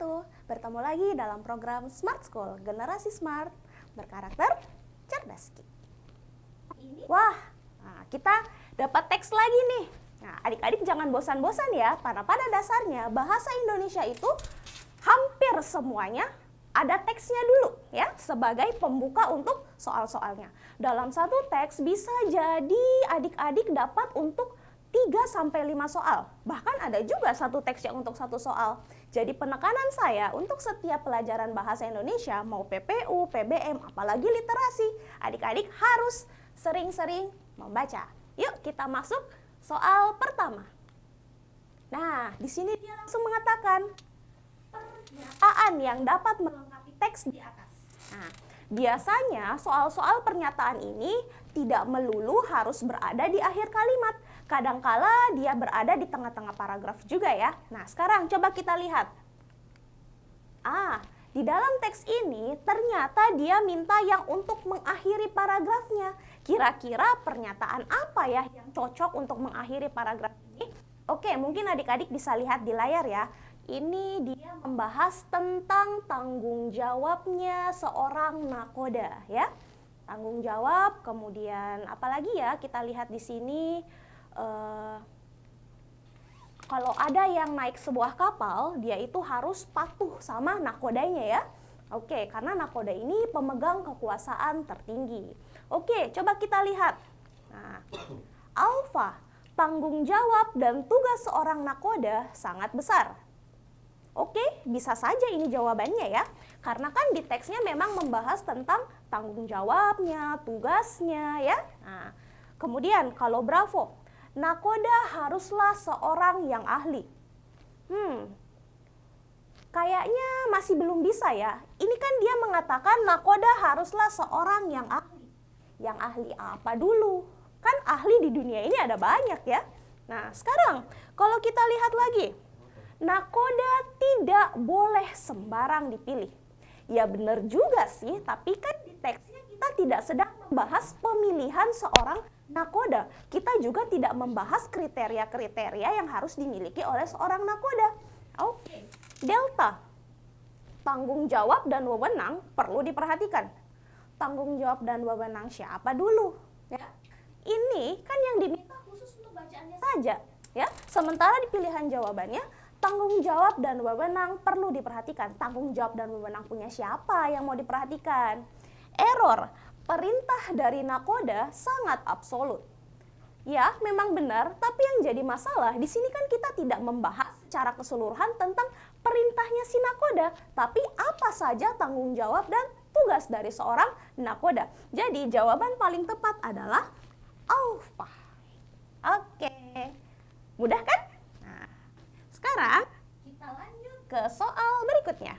wabarakatuh. Bertemu lagi dalam program Smart School, Generasi Smart, berkarakter cerdas. Wah, kita dapat teks lagi nih. Nah, adik-adik jangan bosan-bosan ya, karena pada dasarnya bahasa Indonesia itu hampir semuanya ada teksnya dulu ya, sebagai pembuka untuk soal-soalnya. Dalam satu teks bisa jadi adik-adik dapat untuk 3-5 soal. Bahkan ada juga satu teks yang untuk satu soal. Jadi penekanan saya untuk setiap pelajaran bahasa Indonesia, mau PPU, PBM, apalagi literasi, adik-adik harus sering-sering membaca. Yuk kita masuk soal pertama. Nah, di sini dia langsung mengatakan pernyataan yang dapat melengkapi teks di atas. Nah, biasanya soal-soal pernyataan ini tidak melulu harus berada di akhir kalimat. Kadangkala dia berada di tengah-tengah paragraf juga ya. Nah, sekarang coba kita lihat. Di dalam teks ini ternyata dia minta yang untuk mengakhiri paragrafnya. Kira-kira pernyataan apa ya yang cocok untuk mengakhiri paragraf ini? Oke, mungkin adik-adik bisa lihat di layar ya. Ini dia membahas tentang tanggung jawabnya seorang nakoda ya. Tanggung jawab, kemudian apalagi ya kita lihat di sini. Kalau ada yang naik sebuah kapal, dia itu harus patuh sama nakodanya ya. Oke, karena nakoda ini pemegang kekuasaan tertinggi. Oke, coba kita lihat. Nah, Alfa, tanggung jawab dan tugas seorang nakoda sangat besar. Oke, bisa saja ini jawabannya ya. Karena kan di teksnya memang membahas tentang tanggung jawabnya, tugasnya ya. Nah, kemudian kalau Bravo, nakoda haruslah seorang yang ahli. Kayaknya masih belum bisa ya. Ini kan dia mengatakan nakoda haruslah seorang yang ahli. Yang ahli apa dulu? Kan ahli di dunia ini ada banyak ya. Nah, sekarang kalau kita lihat lagi, nakoda tidak boleh sembarang dipilih. Ya benar juga sih, tapi kan di teksnya kita tidak sedang membahas pemilihan seorang nakoda. Kita juga tidak membahas kriteria-kriteria yang harus dimiliki oleh seorang nakoda. Oke. Delta, tanggung jawab dan wewenang perlu diperhatikan. Tanggung jawab dan wewenang siapa dulu? Ya. Ini kan yang diminta khusus untuk bacaannya saja. Ya. Sementara di pilihan jawabannya, tanggung jawab dan wewenang perlu diperhatikan. Tanggung jawab dan wewenang punya siapa yang mau diperhatikan? Error, perintah dari nakoda sangat absolut. Ya, memang benar, tapi yang jadi masalah di sini kan kita tidak membahas secara keseluruhan tentang perintahnya si nakoda, tapi apa saja tanggung jawab dan tugas dari seorang nakoda. Jadi jawaban paling tepat adalah Alfa. Oke, mudah kan? Nah, sekarang kita lanjut ke soal berikutnya.